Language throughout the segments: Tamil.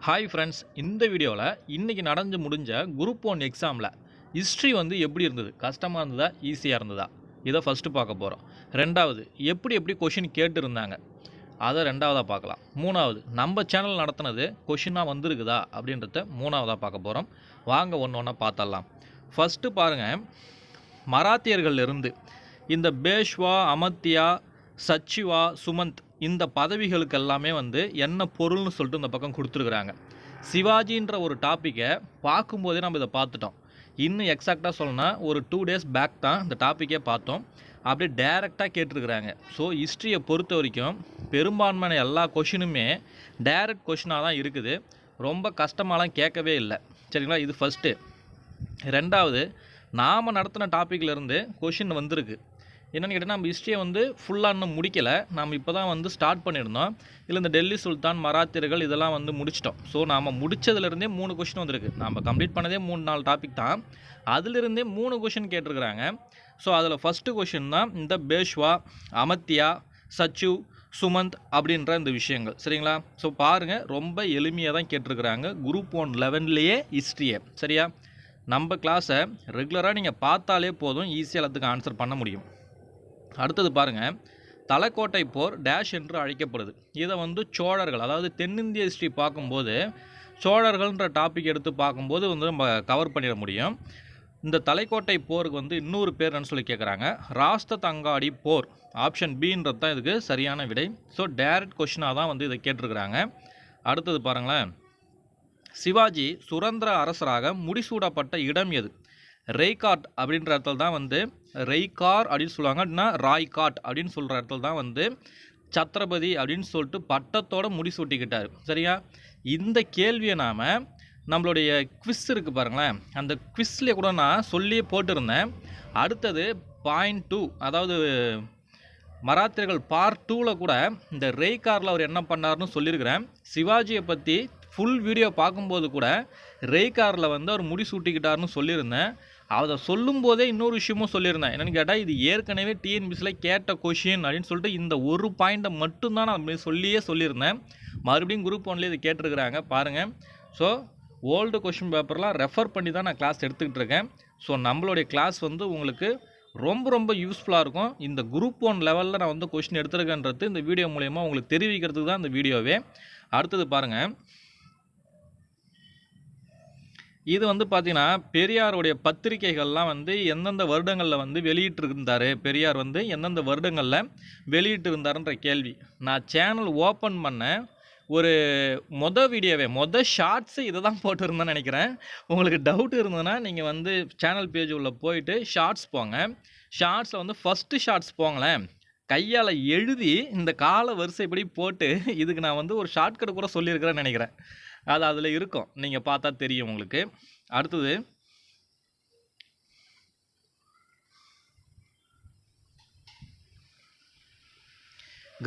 ஹாய் ஃப்ரெண்ட்ஸ், இந்த வீடியோவில் இன்றைக்கி நடந்து முடிஞ்ச குரூப் 1 எக்ஸாமில் ஹிஸ்ட்ரி வந்து எப்படி இருந்தது? கஷ்டமாக இருந்ததா, ஈஸியாக இருந்ததா? இதை ஃபஸ்ட்டு பார்க்க போகிறோம். ரெண்டாவது, எப்படி கொஷின் கேட்டுருந்தாங்க, அதை ரெண்டாவதாக பார்க்கலாம். மூணாவது, நம்ம சேனல் நடத்தினது கொஷினாக வந்திருக்குதா அப்படின்றத மூணாவதாக பார்க்க போகிறோம். வாங்க ஒன்று ஒன்றா பார்த்தரலாம். ஃபஸ்ட்டு பாருங்கள், மராத்தியர்களிலிருந்து இந்த பேஷ்வா, அமத்தியா, சச்சிவா, சுமந்த் இந்த பதவிகளுக்கு எல்லாமே வந்து என்ன பொருள்னு சொல்லிட்டு இந்த பக்கம் கொடுத்துருக்குறாங்க. சிவாஜின்ற ஒரு டாப்பிக்கை பார்க்கும்போதே நம்ம இதை பார்த்துட்டோம். இன்னும் எக்ஸாக்டாக சொல்லணும்னா ஒரு 2 days பேக் தான் இந்த டாப்பிக்கே பார்த்தோம். அப்படியே டைரெக்டாக கேட்டிருக்கிறாங்க. ஸோ ஹிஸ்ட்ரியை பொறுத்த வரைக்கும் பெரும்பான்மையான எல்லா கொஷினுமே டைரக்ட் கொஷினாக தான் இருக்குது. ரொம்ப கஷ்டமாலாம் கேட்கவே இல்லை. சரிங்களா? இது ஃபஸ்ட்டு. ரெண்டாவது, நாம் நடத்தின டாப்பிக்லேருந்து கொஷின் வந்திருக்கு. என்னென்னு கேட்டால், நம்ம ஹிஸ்ட்ரியை வந்து ஃபுல்லாக இன்னும் முடிக்கலை. நம்ம இப்போ தான் வந்து ஸ்டார்ட் பண்ணியிருந்தோம். இல்லை இந்த டெல்லி சுல்தான், மராத்தியர்கள் இதெல்லாம் வந்து முடிச்சிட்டோம். ஸோ நாம் முடித்ததுலேருந்தே 3 கொஷின் வந்திருக்கு. நம்ம கம்ப்ளீட் பண்ணதே 3-4 டாபிக் தான். அதிலிருந்தே 3 கொஷின் கேட்டிருக்கிறாங்க. ஸோ அதில் ஃபஸ்ட்டு கொஷின் தான் இந்த பேஷ்வா, அமத்தியா, சச்சு, சுமந்த் அப்படின்ற இந்த விஷயங்கள். சரிங்களா? ஸோ பாருங்கள், ரொம்ப எளிமையாக தான் கேட்டிருக்கிறாங்க குரூப் 1 லெவன்லேயே ஹிஸ்ட்ரியை. சரியா? நம்ம கிளாஸை ரெகுலராக நீங்கள் பார்த்தாலே போதும், ஈஸியாக எல்லாத்துக்கும் ஆன்சர் பண்ண முடியும். அடுத்தது பாருங்கள், தலைக்கோட்டை போர் டேஷ் என்று அழைக்கப்படுது. இதை வந்து சோழர்கள், அதாவது தென்னிந்திய ஹிஸ்ட்ரி பார்க்கும்போது சோழர்கள்ன்ற டாபிக் எடுத்து பார்க்கும்போது வந்து நம்ம கவர் பண்ணிட முடியும். இந்த தலைக்கோட்டை போருக்கு வந்து இன்னொரு பேர் என்னன்னு சொல்லி கேட்குறாங்க, ராஷ்டிரகூடாடி போர். ஆப்ஷன் பின்றது தான் இதுக்கு சரியான விடை. ஸோ டைரக்ட் கொஷினாக தான் வந்து இதை கேட்டிருக்கிறாங்க. அடுத்தது பாருங்களேன், சிவாஜி சுதந்திர அரசராக முடிசூடப்பட்ட இடம் எது? ரெய்காட் அப்படின்ற இடத்துல தான் வந்து ரெய்கார் அப்படின்னு சொல்லுவாங்க. அப்படின்னா ராய்காட் அப்படின்னு சொல்கிற இடத்துல தான் வந்து சத்ரபதி அப்படின்னு சொல்லிட்டு பட்டத்தோடு முடிசூட்டிக்கிட்டார். சரியா? இந்த கேள்வியை நாம் நம்மளுடைய குவிஸ் இருக்குது பாருங்களேன், அந்த குவிஸ்லேயே கூட நான் சொல்லியே போட்டிருந்தேன். அடுத்தது பாயிண்ட் 2, அதாவது மராத்தியர்கள் பார்ட் 2ல் கூட இந்த ரெய்காரில் அவர் என்ன பண்ணார்னு சொல்லியிருக்கிறேன். சிவாஜியை பற்றி ஃபுல் வீடியோ பார்க்கும்போது கூட ரெய்காரில் வந்து அவர் முடிசூட்டிக்கிட்டார்னு சொல்லியிருந்தேன். அதை சொல்லும்போதே இன்னொரு விஷயமும் சொல்லியிருந்தேன். என்னென்னு கேட்டால், இது ஏற்கனவே டிஎன்பிசியில் கேட்ட கொஷின் அப்படின்னு சொல்லிட்டு இந்த ஒரு பாயிண்ட்டை மட்டும்தான் நான் சொல்லியிருந்தேன். மறுபடியும் குரூப் 1லேயே இது கேட்டிருக்கிறாங்க பாருங்கள். ஸோ ஓல்டு கொஷின் பேப்பர்லாம் ரெஃபர் பண்ணி தான் நான் கிளாஸ் எடுத்துக்கிட்டு இருக்கேன். ஸோ நம்மளுடைய கிளாஸ் வந்து உங்களுக்கு ரொம்ப யூஸ்ஃபுல்லாக இருக்கும். இந்த குரூப் 1 லெவலில் நான் வந்து கொஷின் எடுத்துருக்கேன்றது இந்த வீடியோ மூலயமா உங்களுக்கு தெரிவிக்கிறதுக்கு தான் இந்த வீடியோவே. அடுத்தது பாருங்கள், இது வந்து பார்த்தீங்கன்னா பெரியாருடைய பத்திரிகைகள்லாம் வந்து எந்தெந்த வருடங்களில் வந்து வெளியிட்டிருந்தார், பெரியார் வந்து எந்தெந்த வருடங்களில் வெளியிட்டு இருந்தாருன்ற கேள்வி. நான் சேனல் ஓப்பன் பண்ண ஒரு வீடியோவே ஷார்ட்ஸு இதை தான் போட்டுருந்தேன்னு நினைக்கிறேன். உங்களுக்கு டவுட் இருந்ததுன்னா நீங்கள் வந்து சேனல் பேஜ் உள்ள போயிட்டு ஷார்ட்ஸ் போங்க. ஷார்ட்ஸில் வந்து ஃபஸ்ட்டு ஷார்ட்ஸ் போங்களேன், கையால் எழுதி இந்த கால வரிசைப்படி போட்டு இதுக்கு நான் வந்து ஒரு ஷார்ட்கட் கூட சொல்லியிருக்கிறேன்னு நினைக்கிறேன். அது அதில் இருக்கும், நீங்கள் பார்த்தா தெரியும் உங்களுக்கு. அடுத்தது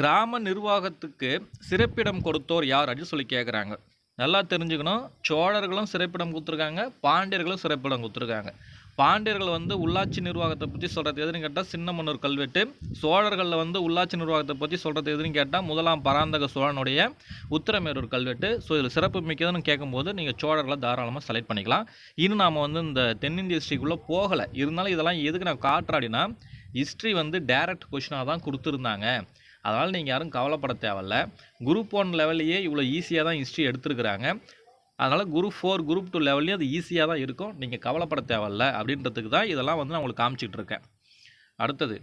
கிராம நிர்வாகத்துக்கு சிறப்பிடம் கொடுத்தோர் யார் அப்படின்னு சொல்லி கேட்குறாங்க. நல்லா தெரிஞ்சுக்கணும், சோழர்களும் சிறப்பிடம் கொடுத்துருக்காங்க, பாண்டியர்களும் சிறப்பிடம் கொடுத்துருக்காங்க. பாண்டியர்கள் வந்து உள்ளாட்சி நிர்வாகத்தை பற்றி சொல்கிறது எதுன்னு கேட்டால் சின்னமன்னூர் கல்வெட்டு. சோழர்களில் வந்து உள்ளாட்சி நிர்வாகத்தை பற்றி சொல்கிறது எதுன்னு கேட்டால் முதலாம் பராந்தக சோழனுடைய உத்திரமேரூர் கல்வெட்டு. ஸோ இதில் சிறப்பு மிக்கதுன்னு கேட்கும்போது நீங்கள் சோழர்களை தாராளமாக செலக்ட் பண்ணிக்கலாம். இன்னும் நாம் வந்து இந்த தென்னிந்திய ஹிஸ்ட்ரிக்குள்ளே போகலை. இருந்தாலும் இதெல்லாம் எதுக்கு நான் காட்டுறாடினா, ஹிஸ்ட்ரி வந்து டைரக்ட் கொஷினாக தான் கொடுத்துருந்தாங்க. அதனால் நீங்கள் யாரும் கவலைப்பட தேவையில்ல. குரூப் 1 லெவல்லையே இவ்வளோ ஈஸியாக தான் ஹிஸ்ட்ரி எடுத்துருக்குறாங்க. அதனால் குரூப் 4, குரூப் 2 லெவல்லையும் அது ஈஸியாக தான் இருக்கும். நீங்கள் கவலைப்பட தேவையில்ல அப்படின்றதுக்கு தான் இதெல்லாம் வந்து நான் உங்களுக்கு காமிச்சிட்டு இருக்கேன். அடுத்தது,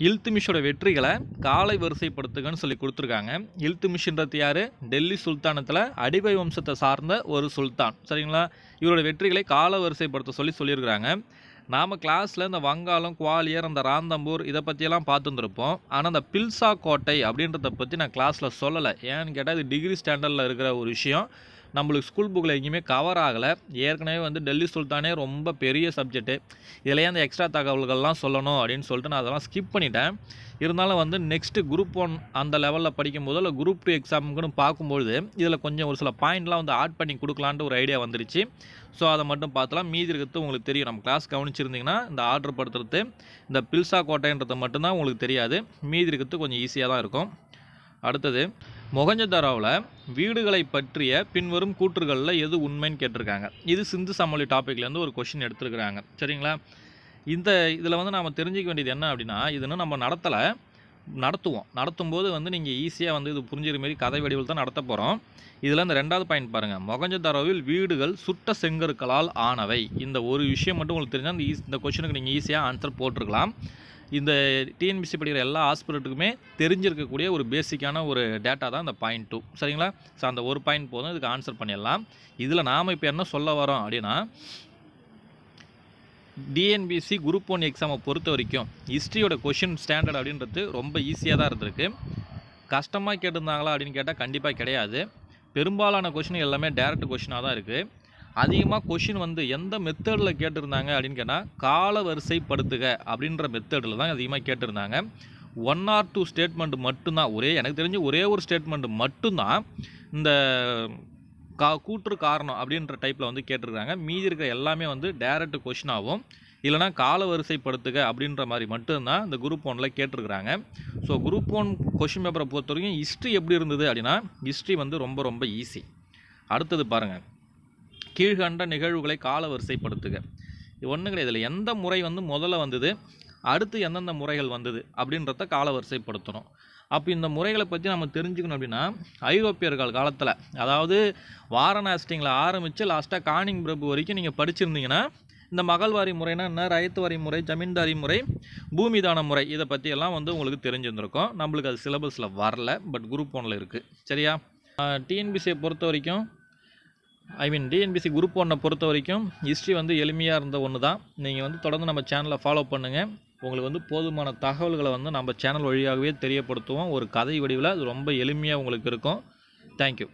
இல்துமிஷோட வெற்றிகளை காலை வரிசைப்படுத்துகன்னு சொல்லி கொடுத்துருக்காங்க. இல்துமிஷ்ன்றது யார்? டெல்லி சுல்தானத்தில் அடிவை வம்சத்தை சார்ந்த ஒரு சுல்தான். சரிங்களா? இவரோட வெற்றிகளை கால வரிசைப்படுத்த சொல்லியிருக்கிறாங்க. நாம் கிளாஸில் இந்த வங்காளம், குவாலியர், அந்த ராந்தம்பூர் இதை பற்றியெல்லாம் பார்த்துருந்துருப்போம். ஆனால் அந்த பில்சா கோட்டை அப்படின்றத பற்றி நான் கிளாஸில் சொல்லலை. ஏன்னு கேட்டால் இது டிகிரி ஸ்டாண்டர்டில் இருக்கிற ஒரு விஷயம், நம்மளுக்கு ஸ்கூல் புக்கில் எங்கேயுமே கவர் ஆகலை. ஏற்கனவே வந்து டெல்லி சுல்தானே ரொம்ப பெரிய சப்ஜெக்ட்டு, இதுலேயே அந்த எக்ஸ்ட்ரா தகவல்கள்லாம் சொல்லணும் அப்படின்னு சொல்லிட்டு நான் அதெல்லாம் ஸ்கிப் பண்ணிட்டேன். இருந்தாலும் வந்து நெக்ஸ்ட்டு குரூப் 1 அந்த லெவலில் படிக்கும்போது இல்லை குரூப் 2 எக்ஸாமுக்குன்னு பார்க்கும்பொழுது இதில் கொஞ்சம் ஒரு சில பாயிண்ட்லாம் வந்து ஆட் பண்ணி கொடுக்கலான்ட்டு ஒரு ஐடியா வந்துருச்சு. ஸோ அதை மட்டும் பார்த்தலாம். மீதி இருக்கிறது உங்களுக்கு தெரியும். நம்ம கிளாஸ் கவனிச்சிருந்தீங்கன்னா இந்த ஆர்டர் படுத்துறது இந்த பில்சா கோட்டைன்றது மட்டும்தான் உங்களுக்கு தெரியாது. மீதி இருக்கிறது கொஞ்சம் ஈஸியாக தான் இருக்கும். அடுத்தது மொகஞ்சதாரோவில் வீடுகளை பற்றிய பின்வரும் கூற்றுகளில் எது உண்மைன்னு கேட்டிருக்காங்க. இது சிந்து சமவெளி டாப்பிக்லேருந்து ஒரு கொஷின் எடுத்துருக்குறாங்க. சரிங்களா? இதில் வந்து நாம் தெரிஞ்சிக்க வேண்டியது என்ன அப்படின்னா, இது இன்னும் நம்ம நடத்தும்போது வந்து நீங்கள் ஈஸியாக வந்து இது புரிஞ்சுக்கிற மாரி கதை வடிவில் தான் நடத்த போகிறோம். இதில் இந்த 2வது பாயிண்ட் பாருங்கள். மொகஞ்சதாரோவில் வீடுகள் சுட்ட செங்கற்களால் ஆனவை. இந்த ஒரு விஷயம் மட்டும் உங்களுக்கு தெரிஞ்சால் இந்த கொஷினுக்கு நீங்கள் ஈஸியாக ஆன்சர் போட்டிருக்கலாம். இந்த டிஎன்பிசி படிக்கிற எல்லா ஆஸ்பிரண்ட்டுக்குமே தெரிஞ்சிருக்கக்கூடிய ஒரு பேசிக்கான ஒரு டேட்டா தான் இந்த பாயிண்ட் 2. சரிங்களா? ஸோ அந்த ஒரு பாயிண்ட் போதும், இதுக்கு ஆன்சர் பண்ணிடலாம். இதில் நாம் இப்போ என்ன சொல்ல வரோம் அப்படின்னா, டிஎன்பிசி குரூப் 1 எக்ஸாமை பொறுத்த வரைக்கும் ஹிஸ்ட்ரியோட கொஷின் ஸ்டாண்டர்ட் அப்படின்றது ரொம்ப ஈஸியாக தான் இருந்திருக்கு. கஷ்டமாக கேட்டிருந்தாங்களா அப்படின்னு கேட்டால் கண்டிப்பாக கிடையாது. பெரும்பாலான கொஷின் எல்லாமே டேரக்ட் கொஷினாக தான் இருக்குது. அதிகமாக கொஷின் வந்து எந்த மெத்தடில் கேட்டிருந்தாங்க அப்படின்னு கேட்டால் கால வரிசைப்படுத்துக அப்படின்ற மெத்தடில் தான் அதிகமாக கேட்டிருந்தாங்க. 1 or 2 ஸ்டேட்மெண்ட் மட்டும்தான், எனக்கு தெரிஞ்சு ஒரே ஒரு ஸ்டேட்மெண்ட் மட்டும்தான் இந்த கூற்று காரணம் அப்படின்ற டைப்பில் வந்து கேட்டிருக்காங்க. மீதி இருக்கிற எல்லாமே வந்து டேரக்ட் கொஷினாகவும் இல்லைனா கால வரிசைப்படுத்துக அப்படின்ற மாதிரி மட்டும்தான் இந்த குரூப் 1ல் கேட்டிருக்கிறாங்க. ஸோ குரூப் 1 கொஷின் பேப்பரை பொறுத்த வரைக்கும் ஹிஸ்ட்ரி எப்படி இருந்தது அப்படின்னா, ஹிஸ்ட்ரி வந்து ரொம்ப ரொம்ப ஈஸி. அடுத்தது பாருங்கள், கீழ்கண்ட நிகழ்வுகளை கால வரிசைப்படுத்துக. இது ஒன்றும் கிடையாது. இதில் எந்த முறை வந்து முதல்ல வந்தது, அடுத்து எந்தெந்த முறைகள் வந்தது அப்படின்றத கால வரிசைப்படுத்தணும். அப்போ இந்த முறைகளை பற்றி நம்ம தெரிஞ்சுக்கணும் அப்படின்னா, ஐரோப்பியர்கள் காலத்தில், அதாவது வாரணாசிட்டிங்கில் ஆரம்பித்து லாஸ்ட்டாக கானிங் பிரபு வரைக்கும் நீங்கள் படிச்சிருந்தீங்கன்னா, இந்த மகள்வாரி முறைனா என்ன, ரயத்துவாரி முறை, ஜமீன்தாரி முறை, பூமிதான முறை, இதை பற்றியெல்லாம் வந்து உங்களுக்கு தெரிஞ்சிருந்திருக்கும். நம்மளுக்கு அது சிலபஸில் வரல, பட் குரூப் 1ல் இருக்குது. சரியா? டிஎன்பிசியை பொறுத்த வரைக்கும், டிஎன்பிசி குரூப் 1 பொறுத்த வரைக்கும் ஹிஸ்ட்ரி வந்து எளிமையாக இருந்த ஒன்று தான். நீங்கள் வந்து தொடர்ந்து நம்ம சேனலை ஃபாலோ பண்ணுங்கள். உங்களுக்கு வந்து போதுமான தகவல்களை வந்து நம்ம சேனல் வழியாகவே தெரியப்படுத்துவோம். ஒரு கதை வடிவில் அது ரொம்ப எளிமையாக உங்களுக்கு இருக்கும். தேங்க்யூ.